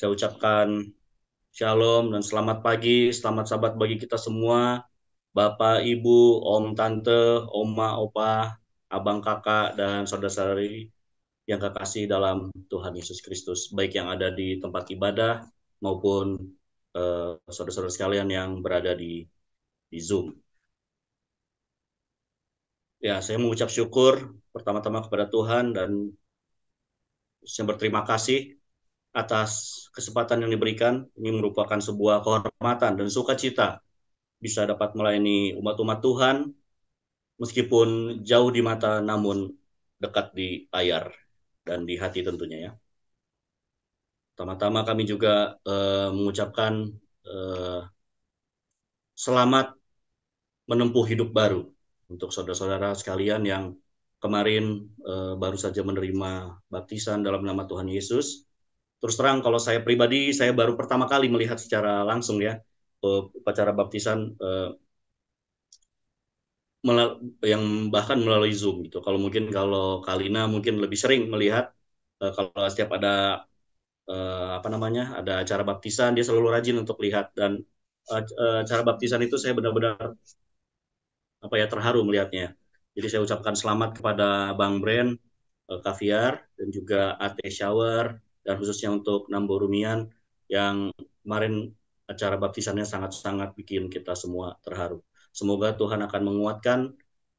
Saya ucapkan shalom dan selamat pagi, selamat sabat bagi kita semua, Bapak, Ibu, Om, Tante, Oma, Opa, Abang, Kakak, dan saudara-saudari yang kekasih dalam Tuhan Yesus Kristus, baik yang ada di tempat ibadah maupun saudara-saudara sekalian yang berada di Zoom. Ya, saya mengucap syukur pertama-tama kepada Tuhan dan saya berterima kasih atas kesempatan yang diberikan. Ini merupakan sebuah kehormatan dan sukacita bisa dapat melayani umat-umat Tuhan meskipun jauh di mata namun dekat di layar dan di hati tentunya ya. Pertama-tama kami juga mengucapkan eh, selamat menempuh hidup baru untuk saudara-saudara sekalian yang kemarin baru saja menerima baptisan dalam nama Tuhan Yesus. Terus terang kalau saya pribadi, saya baru pertama kali melihat secara langsung ya upacara baptisan yang bahkan melalui Zoom gitu. Kalau mungkin kalau Kalina mungkin lebih sering melihat kalau setiap ada apa namanya ada acara baptisan dia selalu rajin untuk lihat dan acara baptisan itu saya benar-benar apa ya terharu melihatnya. Jadi saya ucapkan selamat kepada Bang Bren, Kaviar dan juga Ate Shower dan khususnya untuk Nambo Rumian yang kemarin acara baptisannya sangat-sangat bikin kita semua terharu. Semoga Tuhan akan menguatkan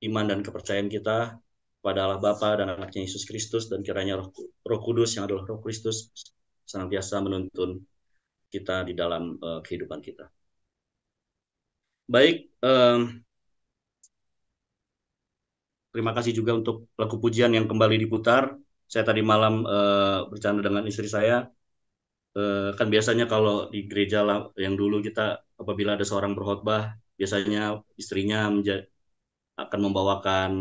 iman dan kepercayaan kita kepada Allah Bapa dan anaknya Yesus Kristus dan kiranya Roh Kudus yang adalah Roh Kristus senantiasa menuntun kita di dalam kehidupan kita. Baik, terima kasih juga untuk lagu pujian yang kembali diputar. Saya tadi malam bercanda dengan istri saya. Kan biasanya kalau di gereja yang dulu kita apabila ada seorang berkhotbah, biasanya istrinya akan membawakan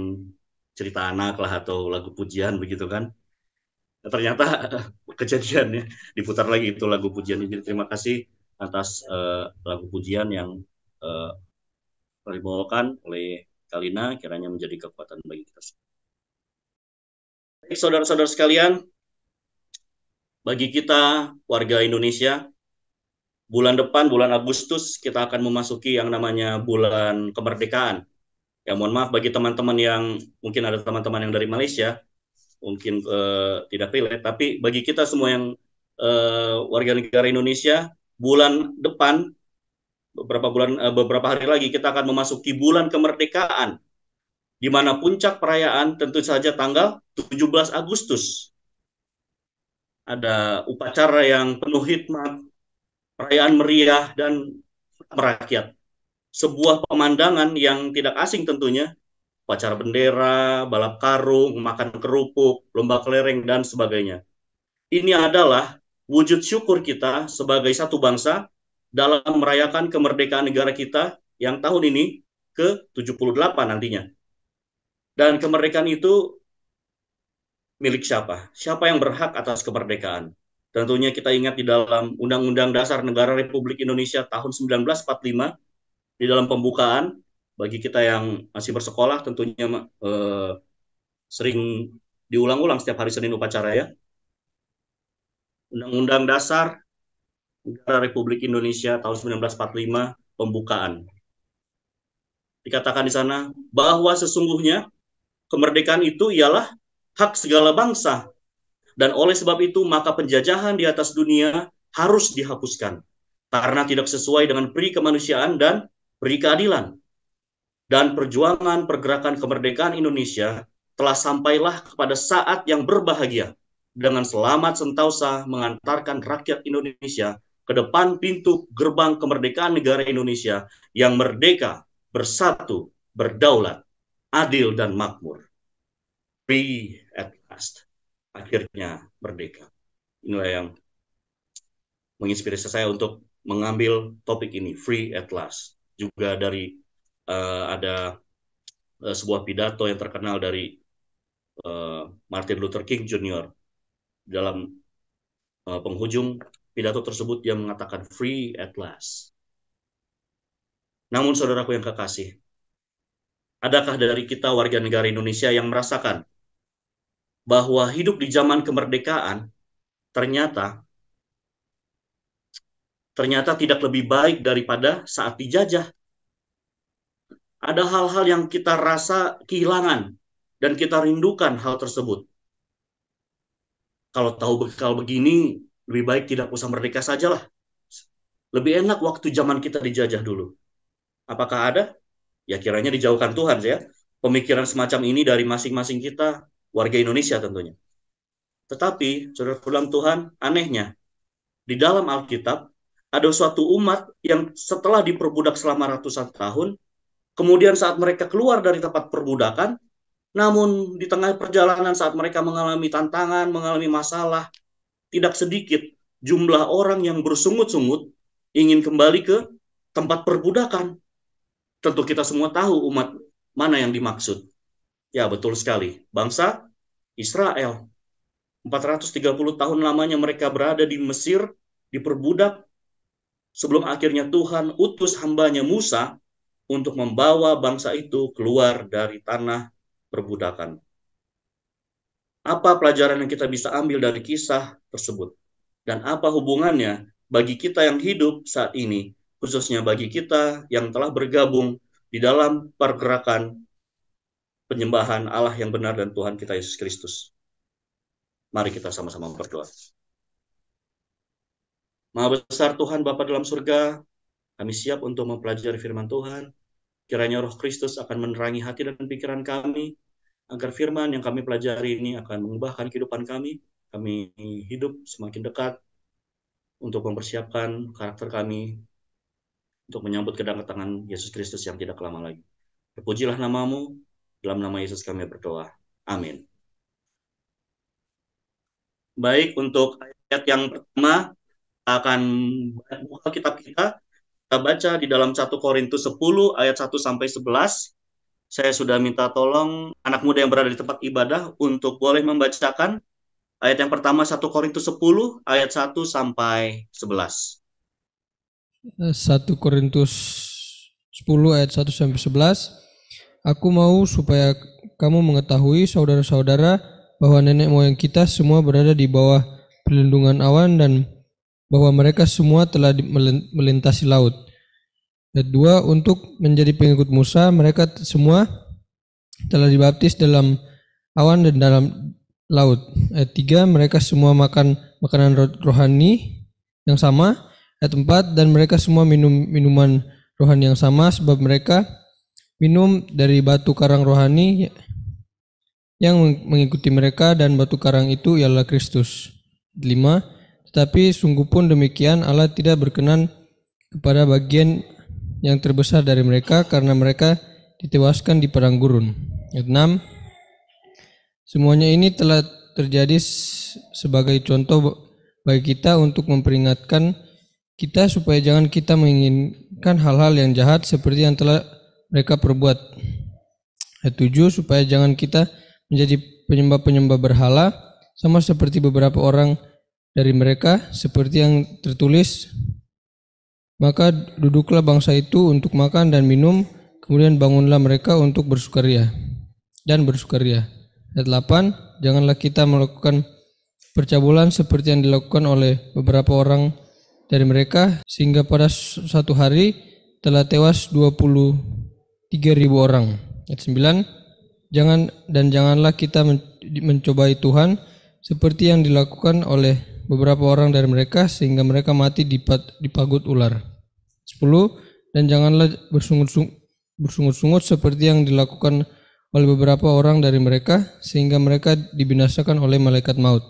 cerita anak lah atau lagu pujian begitu kan. Nah, ternyata kejadiannya diputar lagi itu lagu pujian. Jadi terima kasih atas lagu pujian yang uh, dibawakan oleh Kalina, kiranya menjadi kekuatan bagi kita semua. Saudara-saudara sekalian, bagi kita warga Indonesia, bulan depan, bulan Agustus, kita akan memasuki yang namanya bulan kemerdekaan. Ya, mohon maaf bagi teman-teman yang, mungkin ada teman-teman yang dari Malaysia, mungkin tidak relate, tapi bagi kita semua yang warga negara Indonesia, bulan depan, beberapa hari lagi, kita akan memasuki bulan kemerdekaan, di mana puncak perayaan tentu saja tanggal 17 Agustus. Ada upacara yang penuh hikmat, perayaan meriah, dan merakyat. Sebuah pemandangan yang tidak asing tentunya, upacara bendera, balap karung, makan kerupuk, lomba kelereng, dan sebagainya. Ini adalah wujud syukur kita sebagai satu bangsa dalam merayakan kemerdekaan negara kita yang tahun ini ke-78 nantinya. Dan kemerdekaan itu milik siapa? Siapa yang berhak atas kemerdekaan? Tentunya kita ingat di dalam Undang-Undang Dasar Negara Republik Indonesia tahun 1945, di dalam pembukaan, bagi kita yang masih bersekolah tentunya sering diulang-ulang setiap hari Senin upacara ya. Undang-Undang Dasar Negara Republik Indonesia tahun 1945 pembukaan. Dikatakan di sana bahwa sesungguhnya kemerdekaan itu ialah hak segala bangsa dan oleh sebab itu maka penjajahan di atas dunia harus dihapuskan karena tidak sesuai dengan peri kemanusiaan dan peri keadilan. Dan perjuangan pergerakan kemerdekaan Indonesia telah sampailah kepada saat yang berbahagia dengan selamat sentosa mengantarkan rakyat Indonesia ke depan pintu gerbang kemerdekaan negara Indonesia yang merdeka, bersatu, berdaulat, adil dan makmur. Free at last. Akhirnya merdeka. Inilah yang menginspirasi saya untuk mengambil topik ini, free at last. Juga dari ada sebuah pidato yang terkenal dari Martin Luther King Jr. Dalam penghujung pidato tersebut dia mengatakan free at last. Namun saudaraku yang kekasih, adakah dari kita warga negara Indonesia yang merasakan bahwa hidup di zaman kemerdekaan ternyata ternyata tidak lebih baik daripada saat dijajah. Ada hal-hal yang kita rasa kehilangan dan kita rindukan hal tersebut. Kalau tahu bekal begini, lebih baik tidak usah merdeka sajalah. Lebih enak waktu zaman kita dijajah dulu. Apakah ada? Ya kiranya dijauhkan Tuhan ya. Pemikiran semacam ini dari masing-masing kita, warga Indonesia tentunya. Tetapi, saudara dalam Tuhan, anehnya, di dalam Alkitab, ada suatu umat yang setelah diperbudak selama ratusan tahun, kemudian saat mereka keluar dari tempat perbudakan, namun di tengah perjalanan saat mereka mengalami tantangan, mengalami masalah, tidak sedikit jumlah orang yang bersungut-sungut ingin kembali ke tempat perbudakan. Tentu kita semua tahu umat mana yang dimaksud. Ya, betul sekali. Bangsa Israel. 430 tahun lamanya mereka berada di Mesir, diperbudak, sebelum akhirnya Tuhan utus hambanya Musa untuk membawa bangsa itu keluar dari tanah perbudakan. Apa pelajaran yang kita bisa ambil dari kisah tersebut? Dan apa hubungannya bagi kita yang hidup saat ini, khususnya bagi kita yang telah bergabung di dalam pergerakan penyembahan Allah yang benar dan Tuhan kita Yesus Kristus. Mari kita sama-sama berdoa. Maha besar Tuhan Bapa dalam surga, kami siap untuk mempelajari firman Tuhan. Kiranya Roh Kristus akan menerangi hati dan pikiran kami, agar firman yang kami pelajari ini akan mengubahkan kehidupan kami. Kami hidup semakin dekat untuk mempersiapkan karakter kami untuk menyambut kedatangan Yesus Kristus yang tidak lama lagi. Terpujilah namamu, dalam nama Yesus kami berdoa. Amin. Baik, untuk ayat yang pertama, akan buka kitab kita baca di dalam 1 Korintus 10 ayat 1 sampai 11. Saya sudah minta tolong anak muda yang berada di tempat ibadah untuk boleh membacakan ayat yang pertama 1 Korintus 10 ayat 1 sampai 11. 1 Korintus 10 ayat 1 sampai 11. Aku mau supaya kamu mengetahui saudara-saudara bahwa nenek moyang kita semua berada di bawah perlindungan awan dan bahwa mereka semua telah melintasi laut. Ayat 2, untuk menjadi pengikut Musa, mereka semua telah dibaptis dalam awan dan dalam laut. Ayat 3, mereka semua makan makanan rohani yang sama. Ayat 4, dan mereka semua minum minuman rohani yang sama, sebab mereka minum dari batu karang rohani yang mengikuti mereka, dan batu karang itu ialah Kristus. 5, tetapi sungguh pun demikian Allah tidak berkenan kepada bagian yang terbesar dari mereka, karena mereka ditewaskan di padang gurun. Ayat 6, semuanya ini telah terjadi sebagai contoh bagi kita untuk memperingatkan kita supaya jangan kita menginginkan hal-hal yang jahat seperti yang telah mereka perbuat. Ayat 7, supaya jangan kita menjadi penyembah-penyembah berhala sama seperti beberapa orang dari mereka, seperti yang tertulis, maka duduklah bangsa itu untuk makan dan minum, kemudian bangunlah mereka untuk bersukaria dan bersukaria. Ayat 8, janganlah kita melakukan percabulan seperti yang dilakukan oleh beberapa orang dari mereka, sehingga pada satu hari telah tewas 23.000 orang. Ayat 9, janganlah kita mencobai Tuhan seperti yang dilakukan oleh beberapa orang dari mereka, sehingga mereka mati dipagut ular. 10, dan janganlah bersungut-sungut seperti yang dilakukan oleh beberapa orang dari mereka, sehingga mereka dibinasakan oleh malaikat maut.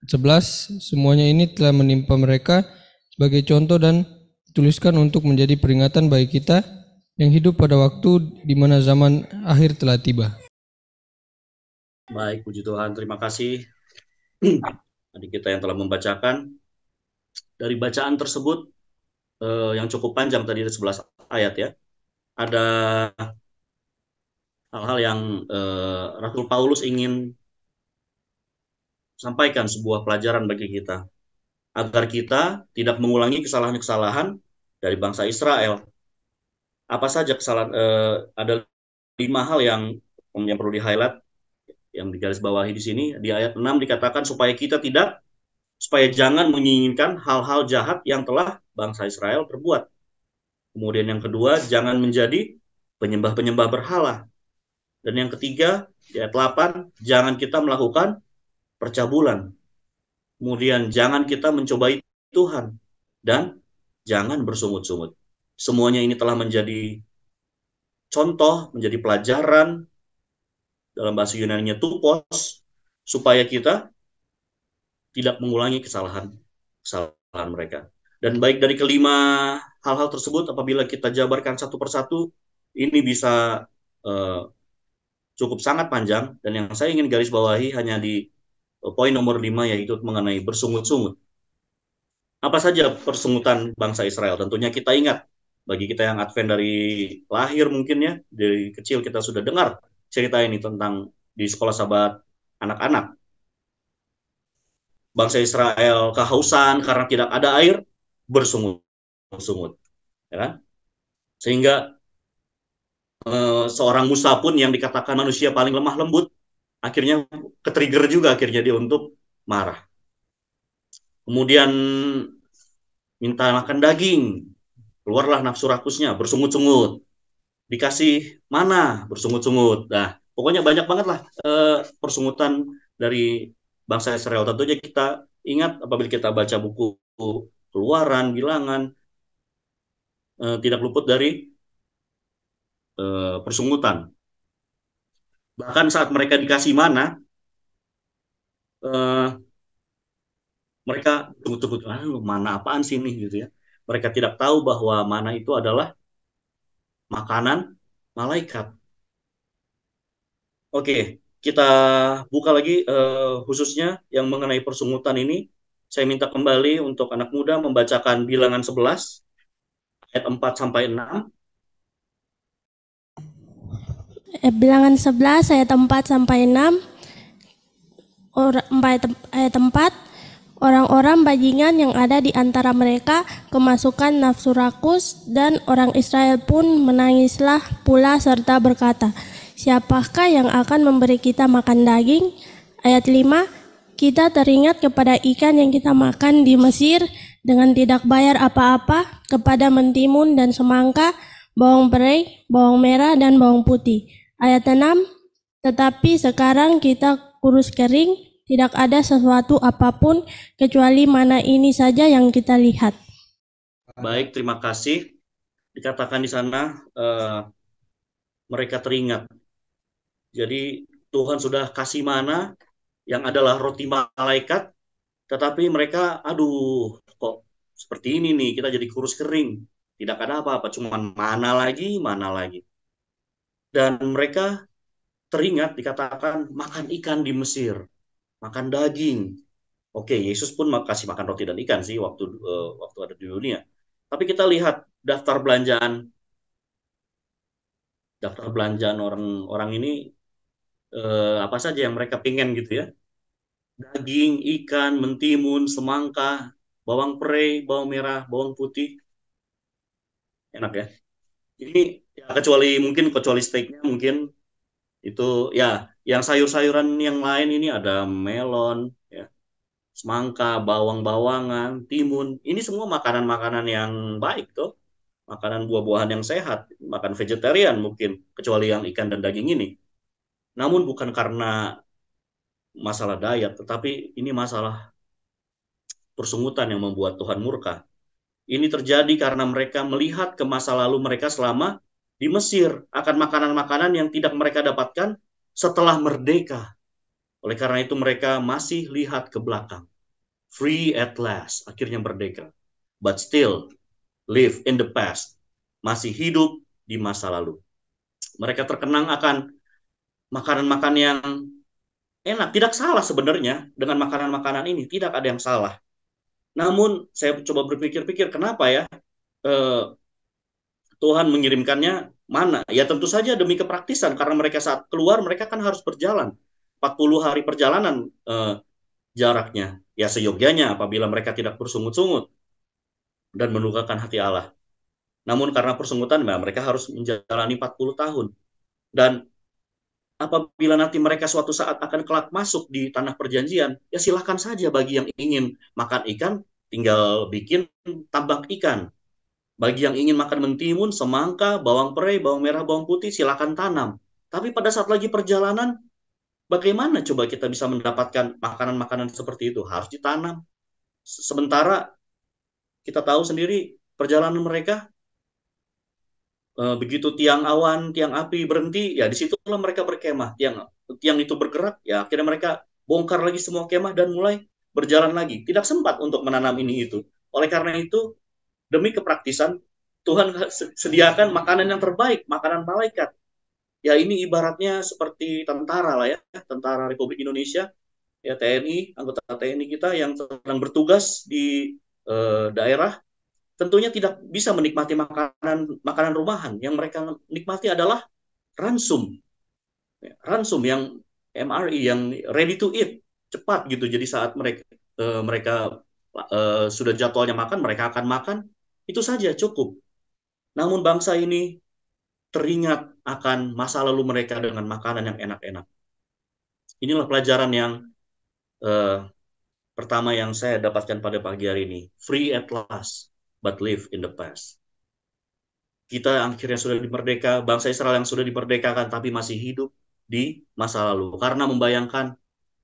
11, semuanya ini telah menimpa mereka sebagai contoh dan dituliskan untuk menjadi peringatan bagi kita yang hidup pada waktu di mana zaman akhir telah tiba. Baik, puji Tuhan, terima kasih adik kita yang telah membacakan. Dari bacaan tersebut yang cukup panjang tadi, ada 11 ayat ya, ada hal-hal yang Rasul Paulus ingin sampaikan, sebuah pelajaran bagi kita, agar kita tidak mengulangi kesalahan-kesalahan dari bangsa Israel. Apa saja kesalahan? Ada 5 hal yang perlu di-highlight, yang digarisbawahi di sini. Di ayat 6 dikatakan supaya kita tidak supaya jangan menginginkan hal-hal jahat yang telah bangsa Israel perbuat. Kemudian yang kedua, jangan menjadi penyembah-penyembah berhala. Dan yang ketiga, di ayat 8, jangan kita melakukan percabulan. Kemudian jangan kita mencobai Tuhan. Dan jangan bersungut-sungut. Semuanya ini telah menjadi contoh, menjadi pelajaran, dalam bahasa Yunani-nya tupos, supaya kita tidak mengulangi kesalahan mereka. Dan baik dari kelima hal-hal tersebut, apabila kita jabarkan satu persatu, ini bisa cukup sangat panjang, dan yang saya ingin garis bawahi hanya di poin nomor 5, yaitu mengenai bersungut-sungut. Apa saja persungutan bangsa Israel? Tentunya kita ingat, bagi kita yang Advent dari lahir mungkin ya, dari kecil kita sudah dengar cerita ini tentang di sekolah sahabat anak-anak. Bangsa Israel kehausan karena tidak ada air, bersungut-sungut. Ya kan? Sehingga seorang Musa pun yang dikatakan manusia paling lemah lembut, akhirnya ketrigger juga akhirnya dia untuk marah. Kemudian minta makan daging, keluarlah nafsu rakusnya, bersungut-sungut. Dikasih mana, bersungut-sungut. Nah, pokoknya banyak banget lah persungutan dari bangsa Israel. Tentunya kita ingat apabila kita baca buku Keluaran, Bilangan, tidak luput dari persungutan. Bahkan saat mereka dikasih mana, mereka tunggu-tunggu, mana apaan sih ini gitu ya. Mereka tidak tahu bahwa mana itu adalah makanan malaikat. Oke, kita buka lagi khususnya yang mengenai persungutan ini. Saya minta kembali untuk anak muda membacakan Bilangan 11 ayat 4 sampai 6. Bilangan 11 ayat 4 sampai 6. Ayat 4. Orang-orang bajingan yang ada di antara mereka kemasukan nafsu rakus, dan orang Israel pun menangislah pula serta berkata, siapakah yang akan memberi kita makan daging? Ayat 5. Kita teringat kepada ikan yang kita makan di Mesir dengan tidak bayar apa-apa, kepada mentimun dan semangka, bawang perai, bawang merah dan bawang putih. Ayat 6. Tetapi sekarang kita kurus kering, tidak ada sesuatu apapun kecuali mana ini saja yang kita lihat. Baik, terima kasih. Dikatakan di sana mereka teringat. Jadi Tuhan sudah kasih mana yang adalah roti malaikat, tetapi mereka, aduh, kok seperti ini nih, kita jadi kurus kering. Tidak ada apa-apa, cuman mana lagi. Dan mereka teringat dikatakan makan ikan di Mesir, makan daging. Oke, Yesus pun kasih makan roti dan ikan sih waktu ada di dunia. Tapi kita lihat daftar belanjaan orang ini apa saja yang mereka pengen gitu ya. Daging, ikan, mentimun, semangka, bawang perai, bawang merah, bawang putih. Enak ya. Ini ya, kecuali steaknya mungkin itu ya, yang sayur-sayuran yang lain ini ada melon, ya, semangka, bawang-bawangan, timun. Ini semua makanan-makanan yang baik tuh. Makanan buah-buahan yang sehat, makan vegetarian mungkin, kecuali yang ikan dan daging ini. Namun bukan karena masalah diet, tetapi ini masalah persungutan yang membuat Tuhan murka. Ini terjadi karena mereka melihat ke masa lalu mereka selama di Mesir, akan makanan-makanan yang tidak mereka dapatkan setelah merdeka. Oleh karena itu mereka masih lihat ke belakang. Free at last, akhirnya merdeka. But still live in the past, masih hidup di masa lalu. Mereka terkenang akan makanan-makanan yang enak. Tidak salah sebenarnya dengan makanan-makanan ini, tidak ada yang salah. Namun saya coba berpikir-pikir, kenapa ya Tuhan mengirimkannya mana? Ya tentu saja demi kepraktisan, karena mereka saat keluar mereka kan harus berjalan 40 hari perjalanan jaraknya. Ya seyogyanya apabila mereka tidak bersungut-sungut dan mendukakan hati Allah. Namun karena persungutan, mereka harus menjalani 40 tahun. Dan apabila nanti mereka suatu saat akan kelak masuk di tanah perjanjian, ya silakan saja bagi yang ingin makan ikan, tinggal bikin tambak ikan. Bagi yang ingin makan mentimun, semangka, bawang perai, bawang merah, bawang putih, silakan tanam. Tapi pada saat lagi perjalanan, bagaimana coba kita bisa mendapatkan makanan-makanan seperti itu? Harus ditanam. Sementara kita tahu sendiri perjalanan mereka, begitu tiang awan, tiang api berhenti, ya disitulah mereka berkemah. Tiang itu bergerak, ya akhirnya mereka bongkar lagi semua kemah dan mulai berjalan lagi. Tidak sempat untuk menanam ini itu. Oleh karena itu, demi kepraktisan, Tuhan sediakan makanan yang terbaik, makanan malaikat. Ya ini ibaratnya seperti tentara lah ya, tentara Republik Indonesia, ya TNI, anggota TNI kita yang sedang bertugas di daerah, tentunya tidak bisa menikmati makanan rumahan. Yang mereka nikmati adalah ransum, ransum yang MRE, yang ready to eat, cepat gitu. Jadi saat mereka sudah jadwalnya makan, mereka akan makan, itu saja cukup. Namun bangsa ini teringat akan masa lalu mereka dengan makanan yang enak-enak. Inilah pelajaran yang pertama yang saya dapatkan pada pagi hari ini. Free at last, but live in the past. Kita akhirnya sudah dimerdeka, bangsa Israel yang sudah dimerdekakan tapi masih hidup di masa lalu. Karena membayangkan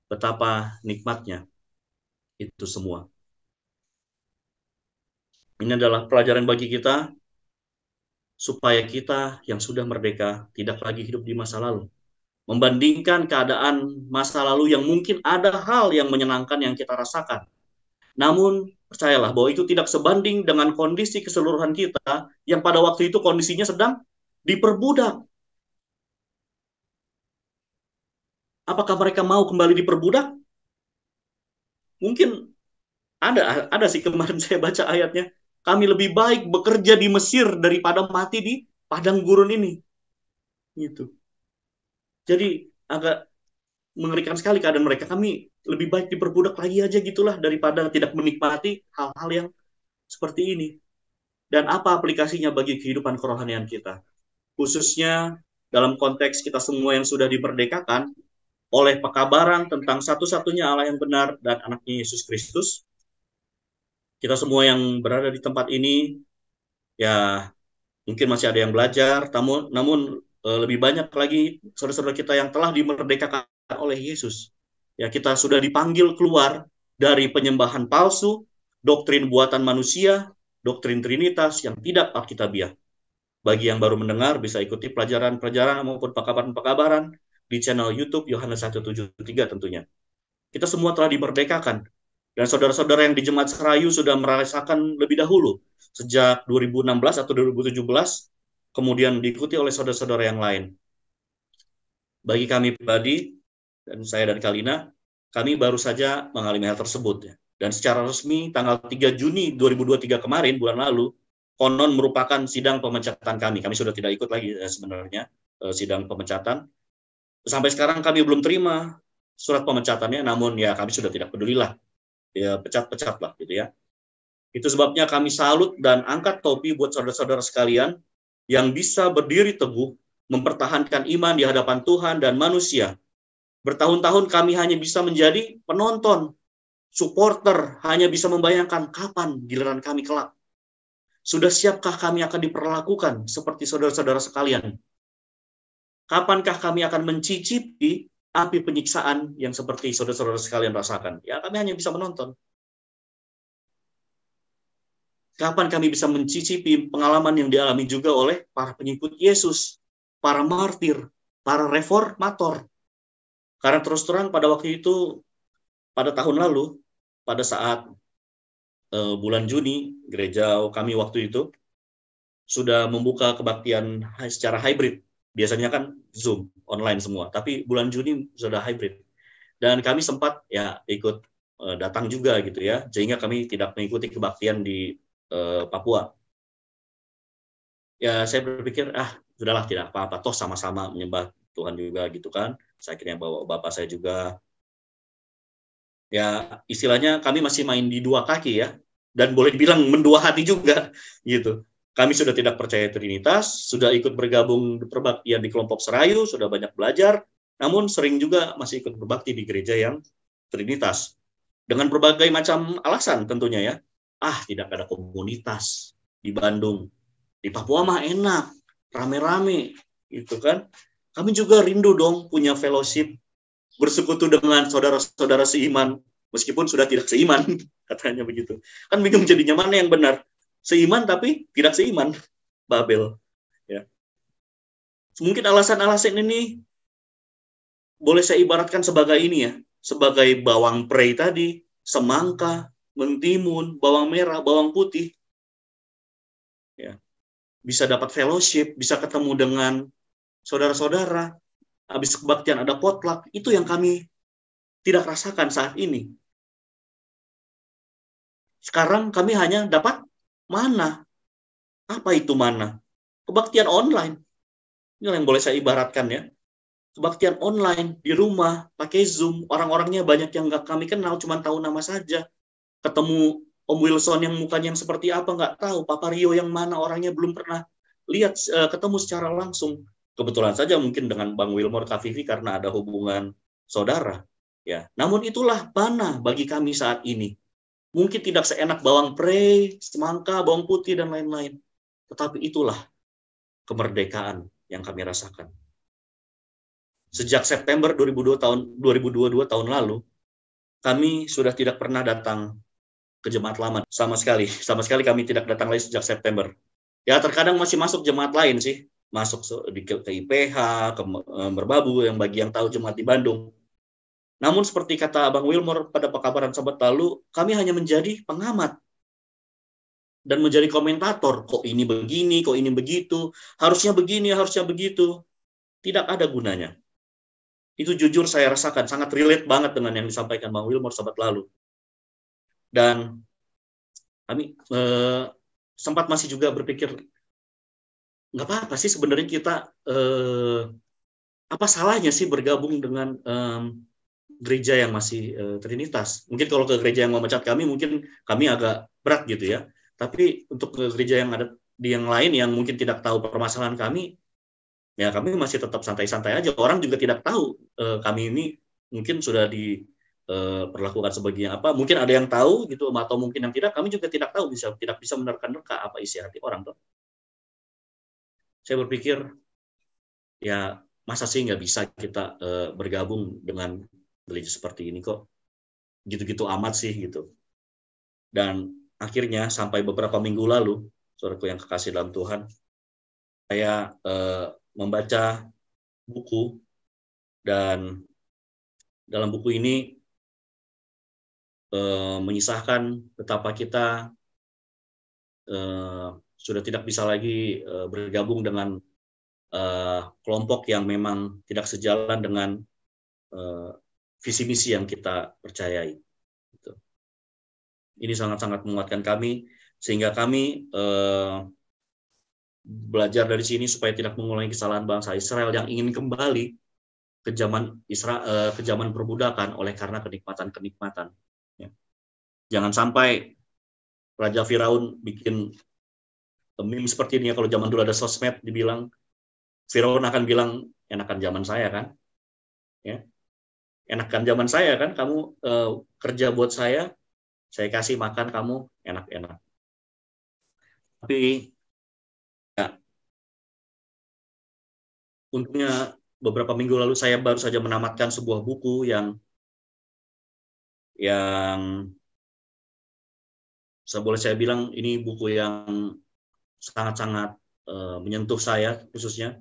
betapa nikmatnya itu semua. Ini adalah pelajaran bagi kita, supaya kita yang sudah merdeka tidak lagi hidup di masa lalu. Membandingkan keadaan masa lalu yang mungkin ada hal yang menyenangkan yang kita rasakan. Namun, percayalah bahwa itu tidak sebanding dengan kondisi keseluruhan kita yang pada waktu itu kondisinya sedang diperbudak. Apakah mereka mau kembali diperbudak? Mungkin ada sih, kemarin saya baca ayatnya, kami lebih baik bekerja di Mesir daripada mati di padang gurun ini. Gitu. Jadi agak mengerikan sekali keadaan mereka. Kami lebih baik diperbudak lagi aja gitulah daripada tidak menikmati hal-hal yang seperti ini. Dan apa aplikasinya bagi kehidupan kerohanian kita? Khususnya dalam konteks kita semua yang sudah dimerdekakan oleh pekabaran tentang satu-satunya Allah yang benar dan anaknya Yesus Kristus. Kita semua yang berada di tempat ini, ya mungkin masih ada yang belajar, namun lebih banyak lagi saudara-saudara kita yang telah dimerdekakan oleh Yesus. Ya, kita sudah dipanggil keluar dari penyembahan palsu, doktrin buatan manusia, doktrin Trinitas yang tidak alkitabiah. Bagi yang baru mendengar, bisa ikuti pelajaran-pelajaran maupun pekabaran-pekabaran di channel YouTube Yohanes 173 tentunya. Kita semua telah dimerdekakan. Dan saudara-saudara yang di Jemaat Serayu sudah merasakan lebih dahulu, sejak 2016 atau 2017, kemudian diikuti oleh saudara-saudara yang lain. Bagi kami pribadi, dan saya dan Kalina, kami baru saja mengalami hal tersebut. Dan secara resmi, tanggal 3 Juni 2023 kemarin, bulan lalu, konon merupakan sidang pemecatan kami. Kami sudah tidak ikut lagi sebenarnya sidang pemecatan. Sampai sekarang kami belum terima surat pemecatannya, namun ya kami sudah tidak pedulilah. Ya pecat-pecat lah gitu ya. Itu sebabnya kami salut dan angkat topi buat saudara-saudara sekalian yang bisa berdiri teguh, mempertahankan iman di hadapan Tuhan dan manusia. Bertahun-tahun kami hanya bisa menjadi penonton, supporter, hanya bisa membayangkan kapan giliran kami kelak. Sudah siapkah kami akan diperlakukan seperti saudara-saudara sekalian? Kapankah kami akan mencicipi api penyiksaan yang seperti saudara-saudara sekalian rasakan? Ya, kami hanya bisa menonton. Kapan kami bisa mencicipi pengalaman yang dialami juga oleh para pengikut Yesus, para martir, para reformator? Karena terus terang pada waktu itu, pada tahun lalu, pada saat bulan Juni, gereja kami waktu itu sudah membuka kebaktian secara hybrid. Biasanya kan Zoom, online semua. Tapi bulan Juni sudah hybrid. Dan kami sempat ya ikut datang juga gitu ya. Sehingga kami tidak mengikuti kebaktian di Papua. Ya saya berpikir, sudahlah tidak apa-apa. Toh sama-sama menyembah Tuhan juga gitu kan. Saya akhirnya bawa bapak saya juga. Ya istilahnya kami masih main di dua kaki ya. Dan boleh dibilang mendua hati juga gitu. Kami sudah tidak percaya Trinitas, sudah ikut bergabung di perbaktian di kelompok Serayu, sudah banyak belajar, namun sering juga masih ikut berbakti di gereja yang Trinitas. Dengan berbagai macam alasan tentunya ya. Tidak ada komunitas di Bandung. Di Papua mah enak, rame-rame gitu kan. Kami juga rindu dong punya fellowship, bersekutu dengan saudara-saudara seiman, meskipun sudah tidak seiman, katanya begitu. Kan bingung jadinya mana yang benar. Seiman tapi tidak seiman. Babel. Ya. Mungkin alasan-alasan ini boleh saya ibaratkan sebagai ini ya, sebagai bawang prei tadi, semangka, mentimun, bawang merah, bawang putih. Ya. Bisa dapat fellowship, bisa ketemu dengan saudara-saudara, habis kebaktian ada potluck, itu yang kami tidak rasakan saat ini. Sekarang kami hanya dapat mana. Apa itu mana? Kebaktian online. Ini yang boleh saya ibaratkan ya. Kebaktian online, di rumah, pakai Zoom, orang-orangnya banyak yang nggak kami kenal, cuma tahu nama saja. Ketemu Om Wilson yang mukanya yang seperti apa, nggak tahu. Papa Rio yang mana, orangnya belum pernah lihat, ketemu secara langsung. Kebetulan saja mungkin dengan Bang Wilmore Kavivi karena ada hubungan saudara. Ya, namun itulah mana bagi kami saat ini. Mungkin tidak seenak bawang prei, semangka, bawang putih, dan lain-lain. Tetapi itulah kemerdekaan yang kami rasakan. Sejak September 2022 tahun lalu, kami sudah tidak pernah datang ke jemaat lama sama sekali. Sama sekali kami tidak datang lagi sejak September. Ya terkadang masih masuk jemaat lain sih, masuk ke IPH, ke Merbabu, yang bagi yang tahu jemaat di Bandung. Namun seperti kata Abang Wilmore pada pekabaran Sabat lalu, kami hanya menjadi pengamat dan menjadi komentator. Kok ini begini, kok ini begitu, harusnya begini, harusnya begitu. Tidak ada gunanya. Itu jujur saya rasakan, sangat relate banget dengan yang disampaikan Bang Wilmore Sabat lalu. Dan kami sempat masih juga berpikir, nggak apa-apa sih sebenarnya kita, apa salahnya sih bergabung dengan gereja yang masih Trinitas. Mungkin kalau ke gereja yang memecat kami, mungkin kami agak berat gitu ya. Tapi untuk ke gereja yang ada di yang lain yang mungkin tidak tahu permasalahan kami, ya kami masih tetap santai-santai aja. Orang juga tidak tahu kami ini mungkin sudah diperlakukan sebagai apa. Mungkin ada yang tahu gitu, atau mungkin yang tidak. Kami juga tidak tahu, tidak bisa menerka-nerka apa isi hati orang tuh. Saya berpikir, ya masa sih nggak bisa kita bergabung dengan gereja seperti ini kok. Gitu-gitu amat sih gitu. Dan akhirnya sampai beberapa minggu lalu, saudaraku yang kekasih dalam Tuhan, saya membaca buku, dan dalam buku ini mengisahkan betapa kita sudah tidak bisa lagi bergabung dengan kelompok yang memang tidak sejalan dengan visi misi yang kita percayai. Gitu. Ini sangat-sangat menguatkan kami, sehingga kami belajar dari sini supaya tidak mengulangi kesalahan bangsa Israel yang ingin kembali ke zaman perbudakan oleh karena kenikmatan-kenikmatan. Ya. Jangan sampai Raja Firaun bikin meme seperti ini ya. Kalau zaman dulu ada sosmed, dibilang Firaun akan bilang, enakan zaman saya kan, ya, enakan zaman saya kan, kamu kerja buat saya kasih makan kamu enak-enak. Tapi ya, untungnya beberapa minggu lalu saya baru saja menamatkan sebuah buku yang boleh saya bilang ini buku yang sangat-sangat menyentuh saya khususnya.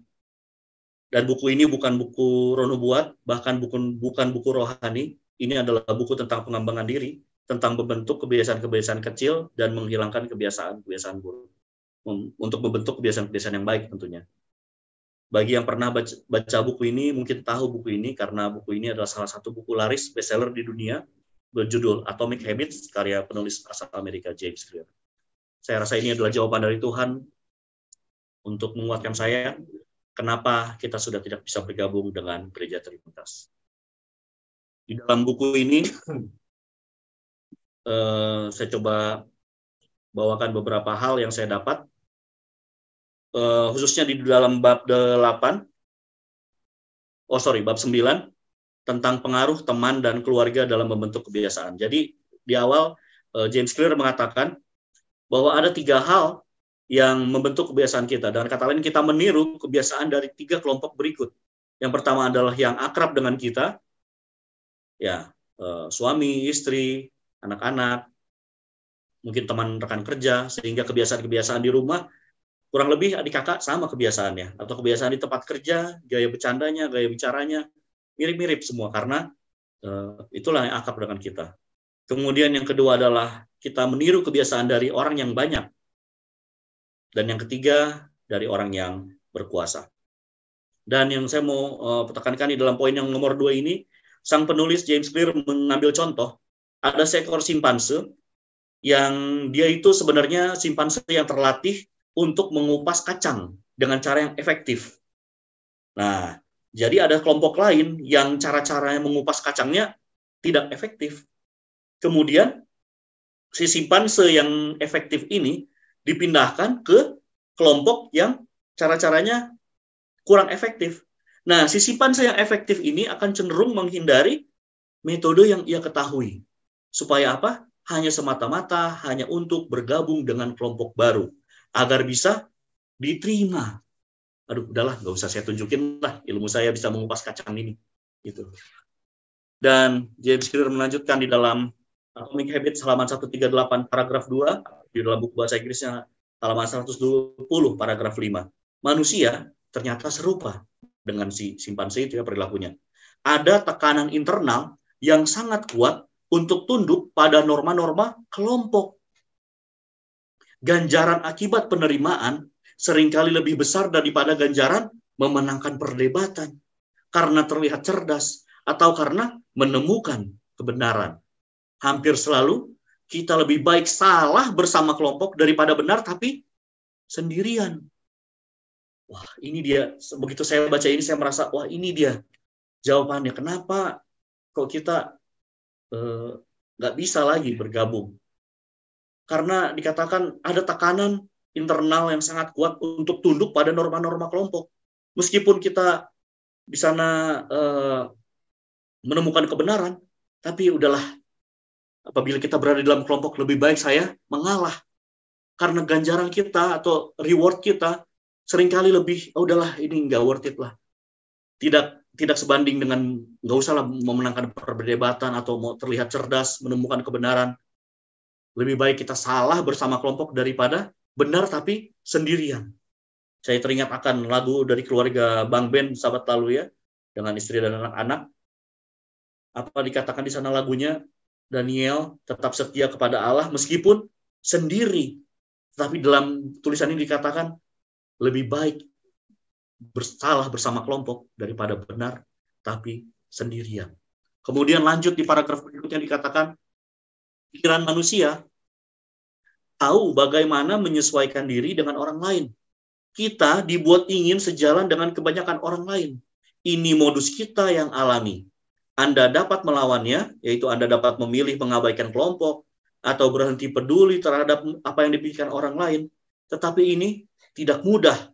Dan buku ini bukan buku Rono buat, bahkan bukan buku rohani. Ini adalah buku tentang pengembangan diri, tentang membentuk kebiasaan-kebiasaan kecil dan menghilangkan kebiasaan-kebiasaan buruk. Untuk membentuk kebiasaan-kebiasaan yang baik tentunya. Bagi yang pernah baca buku ini, mungkin tahu buku ini karena buku ini adalah salah satu buku laris bestseller di dunia berjudul Atomic Habits, karya penulis asal Amerika James Clear. Saya rasa ini adalah jawaban dari Tuhan untuk menguatkan saya kenapa kita sudah tidak bisa bergabung dengan gereja Trinitas. Di dalam buku ini, saya coba bawakan beberapa hal yang saya dapat, khususnya di dalam bab 8, bab 9 tentang pengaruh teman dan keluarga dalam membentuk kebiasaan. Jadi di awal James Clear mengatakan bahwa ada 3 hal yang membentuk kebiasaan kita. Dan kata lain kita meniru kebiasaan dari 3 kelompok berikut. Yang pertama adalah yang akrab dengan kita, ya suami, istri, anak-anak, mungkin teman rekan kerja, sehingga kebiasaan-kebiasaan di rumah kurang lebih adik kakak sama kebiasaannya, atau kebiasaan di tempat kerja, gaya bercandanya, gaya bicaranya, mirip-mirip semua, karena itulah yang akrab dengan kita. Kemudian yang kedua adalah kita meniru kebiasaan dari orang yang banyak. Dan yang ketiga, dari orang yang berkuasa. Dan yang saya mau tekankan di dalam poin yang nomor 2 ini, sang penulis James Clear mengambil contoh, ada seekor simpanse yang dia itu sebenarnya simpanse yang terlatih untuk mengupas kacang dengan cara yang efektif. Nah, jadi ada kelompok lain yang cara-caranya mengupas kacangnya tidak efektif. Kemudian, si simpanse yang efektif ini dipindahkan ke kelompok yang cara-caranya kurang efektif. Nah, si simpanse yang efektif ini akan cenderung menghindari metode yang ia ketahui. Supaya apa? Hanya semata-mata hanya untuk bergabung dengan kelompok baru. Agar bisa diterima. Aduh, udahlah, nggak usah saya tunjukin lah ilmu saya bisa mengupas kacang ini. Gitu. Dan James Clear melanjutkan di dalam Atomic Habits halaman 138 paragraf 2, di dalam buku bahasa Inggrisnya halaman 120 paragraf 5. Manusia ternyata serupa dengan si simpanse itu ya perilakunya. Ada tekanan internal yang sangat kuat untuk tunduk pada norma-norma kelompok. Ganjaran akibat penerimaan seringkali lebih besar daripada ganjaran memenangkan perdebatan karena terlihat cerdas atau karena menemukan kebenaran. Hampir selalu kita lebih baik salah bersama kelompok daripada benar tapi sendirian. Wah, ini dia. Begitu saya baca ini saya merasa, wah ini dia jawabannya. Kenapa kok kita nggak bisa lagi bergabung? Karena dikatakan ada tekanan internal yang sangat kuat untuk tunduk pada norma-norma kelompok. Meskipun kita di sana menemukan kebenaran, tapi udahlah, apabila kita berada di dalam kelompok lebih baik saya mengalah. Karena ganjaran kita atau reward kita seringkali lebih, udahlah ini nggak worth it lah. Tidak sebanding dengan, nggak usah lah memenangkan perdebatan atau mau terlihat cerdas, menemukan kebenaran. Lebih baik kita salah bersama kelompok daripada benar tapi sendirian. Saya teringat akan lagu dari keluarga Bang Ben, sahabat lalu ya, dengan istri dan anak-anak. Apa dikatakan di sana lagunya? Daniel tetap setia kepada Allah meskipun sendiri. Tapi dalam tulisan ini dikatakan lebih baik bersalah bersama kelompok daripada benar tapi sendirian. Kemudian lanjut di paragraf berikutnya dikatakan pikiran manusia tahu bagaimana menyesuaikan diri dengan orang lain. Kita dibuat ingin sejalan dengan kebanyakan orang lain. Ini modus kita yang alami. Anda dapat melawannya, yaitu Anda dapat memilih mengabaikan kelompok atau berhenti peduli terhadap apa yang dipikirkan orang lain. Tetapi ini tidak mudah.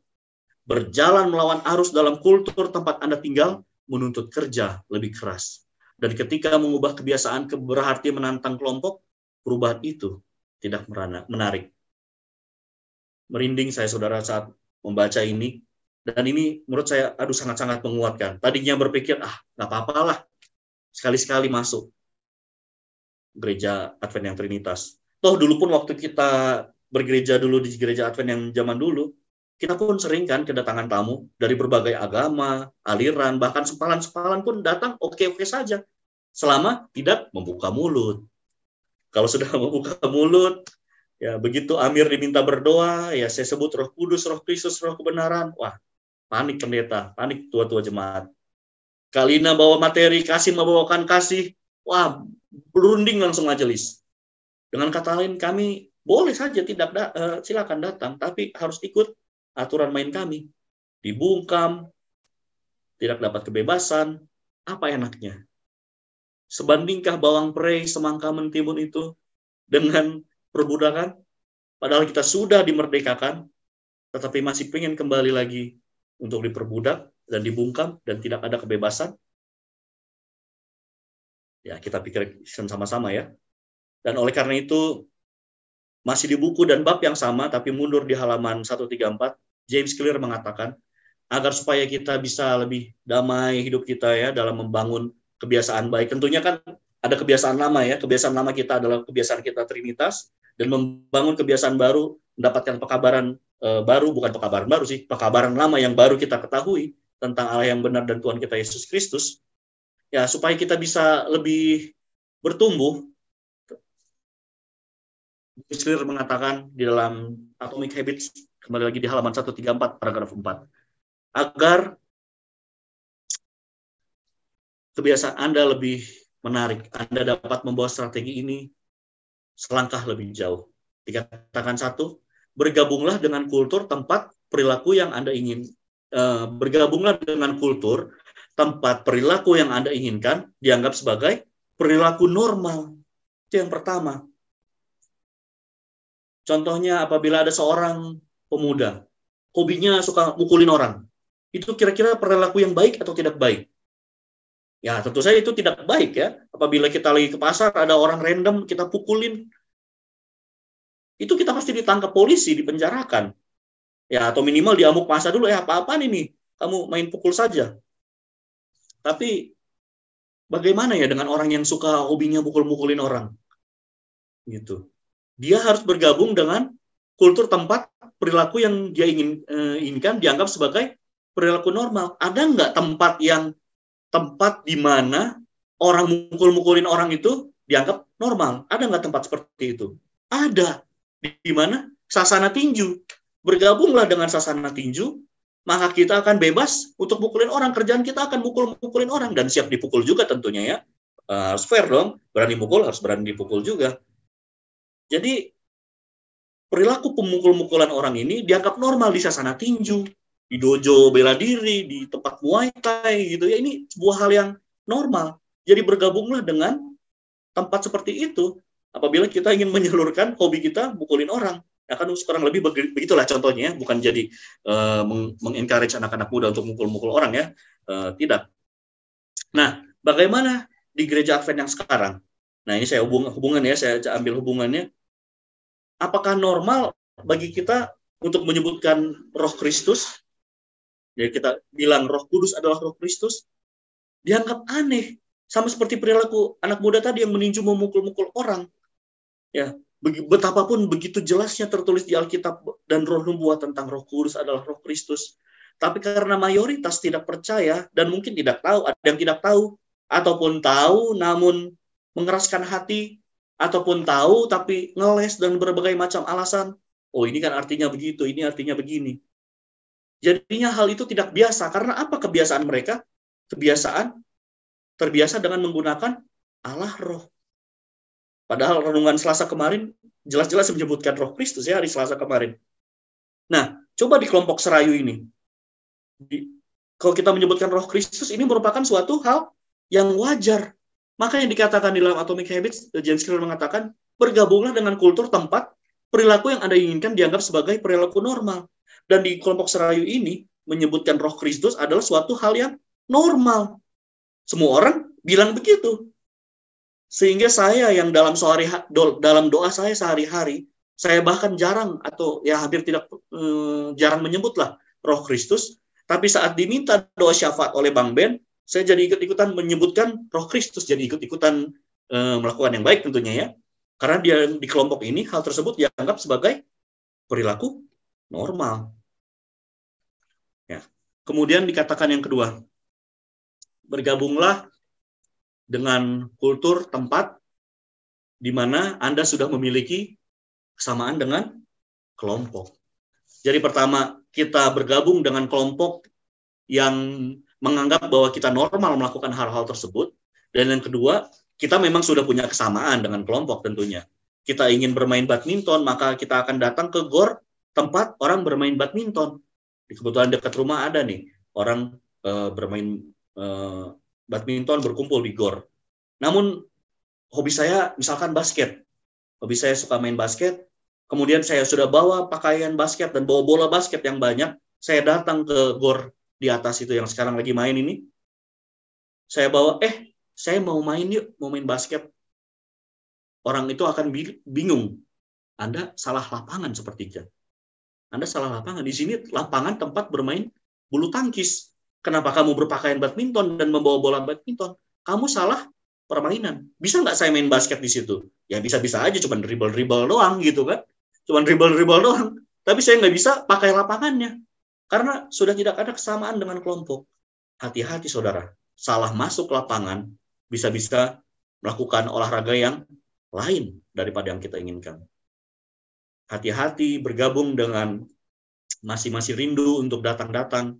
Berjalan melawan arus dalam kultur tempat Anda tinggal menuntut kerja lebih keras. Dan ketika mengubah kebiasaan berarti menantang kelompok, perubahan itu tidak menarik. Merinding saya saudara saat membaca ini. Dan ini menurut saya sangat-sangat menguatkan. Tadinya berpikir, nggak apa-apa lah. Sekali-sekali masuk gereja Advent yang Trinitas. Toh dulu pun waktu kita bergereja dulu di gereja Advent yang zaman dulu, kita pun sering kan kedatangan tamu dari berbagai agama, aliran, bahkan sempalan-sempalan pun datang oke-oke saja. Selama tidak membuka mulut. Kalau sudah membuka mulut, ya begitu Amir diminta berdoa, ya saya sebut Roh Kudus, Roh Kristus, Roh kebenaran. Wah, panik pendeta, panik tua-tua jemaat. Kalina bawa materi, Kasih membawakan kasih, wah berunding langsung majelis. Dengan kata lain, kami boleh saja silakan datang, tapi harus ikut aturan main kami. Dibungkam, tidak dapat kebebasan, apa enaknya? Sebandingkah bawang prei semangka mentimun itu dengan perbudakan? Padahal kita sudah dimerdekakan, tetapi masih pengen kembali lagi untuk diperbudak. dan dibungkam dan tidak ada kebebasan? Ya, kita pikir sama-sama ya. Dan oleh karena itu, masih di buku dan bab yang sama, tapi mundur di halaman 134, James Clear mengatakan, agar supaya kita bisa lebih damai hidup kita ya dalam membangun kebiasaan baik. Tentunya kan ada kebiasaan lama ya. Kebiasaan lama kita adalah kebiasaan kita Trinitas, dan membangun kebiasaan baru, mendapatkan pekabaran baru, bukan pekabaran baru sih, pekabaran lama yang baru kita ketahui tentang Allah yang benar dan Tuhan kita Yesus Kristus. Ya, supaya kita bisa lebih bertumbuh. James Clear mengatakan di dalam Atomic Habits, kembali lagi di halaman 134 paragraf 4, agar kebiasaan Anda lebih menarik, Anda dapat membawa strategi ini selangkah lebih jauh. Dikatakan satu, bergabunglah dengan kultur tempat perilaku yang Anda ingin. Bergabunglah dengan kultur tempat perilaku yang Anda inginkan dianggap sebagai perilaku normal. Itu yang pertama. Contohnya apabila ada seorang pemuda, hobinya suka mukulin orang. Itu kira-kira perilaku yang baik atau tidak baik? Ya, tentu saja itu tidak baik ya. Apabila kita lagi ke pasar, ada orang random, kita pukulin. Itu kita pasti ditangkap polisi, dipenjarakan. Ya, atau minimal diamuk masa dulu, apa-apaan ini? Kamu main pukul saja. Tapi, bagaimana ya dengan orang yang suka hobinya mukul-mukulin orang? Gitu. Dia harus bergabung dengan kultur tempat perilaku yang dia inginkan dianggap sebagai perilaku normal. Ada nggak tempat di mana orang mukul-mukulin orang itu dianggap normal? Ada nggak tempat seperti itu? Ada. Di mana? Sasana tinju. Bergabunglah dengan sasana tinju, maka kita akan bebas untuk mukulin orang. Kerjaan kita akan mukul-mukulin orang. Dan siap dipukul juga tentunya ya. Harus fair dong. Berani mukul, harus berani dipukul juga. Jadi, perilaku pemukul-mukulan orang ini dianggap normal di sasana tinju, di dojo bela diri, di tempat Muay Thai gitu ya. Ini sebuah hal yang normal. Jadi bergabunglah dengan tempat seperti itu apabila kita ingin menyalurkan hobi kita mukulin orang. Ya kan kurang lebih begitulah contohnya, bukan jadi mengencourage anak-anak muda untuk mukul-mukul orang ya. Tidak. Nah, bagaimana di gereja Advent yang sekarang? Nah, ini saya ambil hubungannya. Apakah normal bagi kita untuk menyebutkan Roh Kristus? Ya, kita bilang Roh Kudus adalah Roh Kristus. Dianggap aneh. Sama seperti perilaku anak muda tadi yang meninju memukul-mukul orang. Ya, betapapun begitu jelasnya tertulis di Alkitab dan Roh Nubuat tentang Roh Kudus adalah Roh Kristus. Tapi karena mayoritas tidak percaya dan mungkin tidak tahu, ada yang tidak tahu, ataupun tahu namun mengeraskan hati, ataupun tahu tapi ngeles dan berbagai macam alasan. Oh, ini kan artinya begitu, ini artinya begini. Jadinya hal itu tidak biasa. Karena apa kebiasaan mereka? Terbiasa dengan menggunakan Allah Roh. Padahal renungan Selasa kemarin jelas-jelas menyebutkan Roh Kristus ya hari Selasa kemarin. Nah, coba di kelompok Serayu ini. Kalau kita menyebutkan Roh Kristus, ini merupakan suatu hal yang wajar. Maka yang dikatakan di dalam Atomic Habits, James Clear mengatakan, bergabunglah dengan kultur tempat perilaku yang Anda inginkan dianggap sebagai perilaku normal. Dan di kelompok Serayu ini, menyebutkan Roh Kristus adalah suatu hal yang normal. Semua orang bilang begitu. Sehingga saya yang dalam doa saya sehari-hari, saya bahkan jarang atau ya hampir jarang menyebutlah Roh Kristus. Tapi saat diminta doa syafaat oleh Bang Ben, saya jadi ikut-ikutan menyebutkan Roh Kristus, jadi ikut-ikutan melakukan yang baik tentunya ya. Karena dia di kelompok ini, hal tersebut dianggap sebagai perilaku normal. Ya. Kemudian dikatakan yang kedua, bergabunglah dengan kultur tempat di mana Anda sudah memiliki kesamaan dengan kelompok. Jadi pertama, kita bergabung dengan kelompok yang menganggap bahwa kita normal melakukan hal-hal tersebut. Dan yang kedua, kita memang sudah punya kesamaan dengan kelompok tentunya. Kita ingin bermain badminton, maka kita akan datang ke GOR tempat orang bermain badminton. Kebetulan dekat rumah ada nih, orang bermain badminton berkumpul di GOR. Namun, hobi saya misalkan basket. Hobi saya suka main basket, kemudian saya sudah bawa pakaian basket dan bawa bola basket yang banyak, saya datang ke GOR di atas itu yang sekarang lagi main ini, saya bawa, saya mau main yuk, mau main basket. Orang itu akan bingung. Anda salah lapangan sepertinya. Anda salah lapangan. Di sini lapangan tempat bermain bulu tangkis. Kenapa kamu berpakaian badminton dan membawa bola badminton? Kamu salah permainan. Bisa nggak saya main basket di situ? Ya bisa-bisa aja, cuma dribble-dribble doang gitu kan. Cuma dribble-dribble doang. Tapi saya nggak bisa pakai lapangannya. Karena sudah tidak ada kesamaan dengan kelompok. Hati-hati saudara. Salah masuk lapangan bisa-bisa melakukan olahraga yang lain daripada yang kita inginkan. Hati-hati bergabung dengan masing-masing rindu untuk datang-datang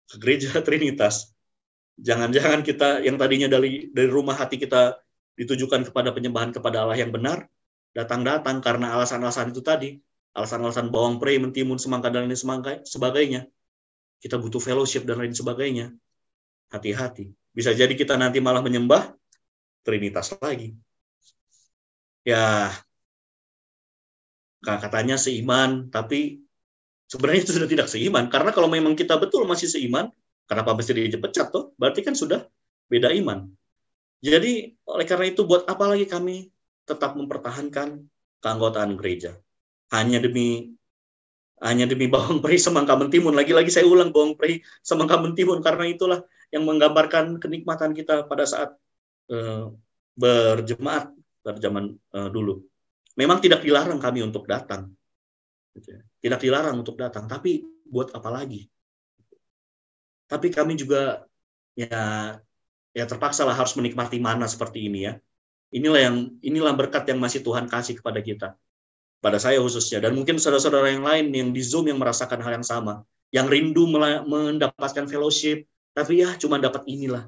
ke gereja Trinitas. Jangan-jangan kita yang tadinya dari rumah hati kita ditujukan kepada penyembahan kepada Allah yang benar, datang-datang karena alasan-alasan itu tadi, alasan-alasan bawang prei, mentimun, semangka, dan lain sebagainya. Kita butuh fellowship dan lain sebagainya. Hati-hati. Bisa jadi kita nanti malah menyembah Trinitas lagi. Ya, katanya seiman, tapi sebenarnya itu sudah tidak seiman. Karena kalau memang kita betul masih seiman, kenapa mesti dipecat toh? Berarti kan sudah beda iman. Jadi oleh karena itu buat apa lagi kami tetap mempertahankan keanggotaan gereja? Hanya demi bawang prei semangka mentimun. Lagi-lagi saya ulang, bawang prei semangka mentimun, karena itulah yang menggambarkan kenikmatan kita pada saat berjemaat pada zaman dulu. Memang tidak dilarang kami untuk datang. Tidak dilarang untuk datang, tapi buat apa lagi? Tapi kami juga ya terpaksa lah harus menikmati mana seperti ini ya. Inilah berkat yang masih Tuhan kasih kepada kita. Pada saya khususnya, dan mungkin saudara-saudara yang lain yang di Zoom yang merasakan hal yang sama, yang rindu mendapatkan fellowship, tapi ya cuma dapat inilah.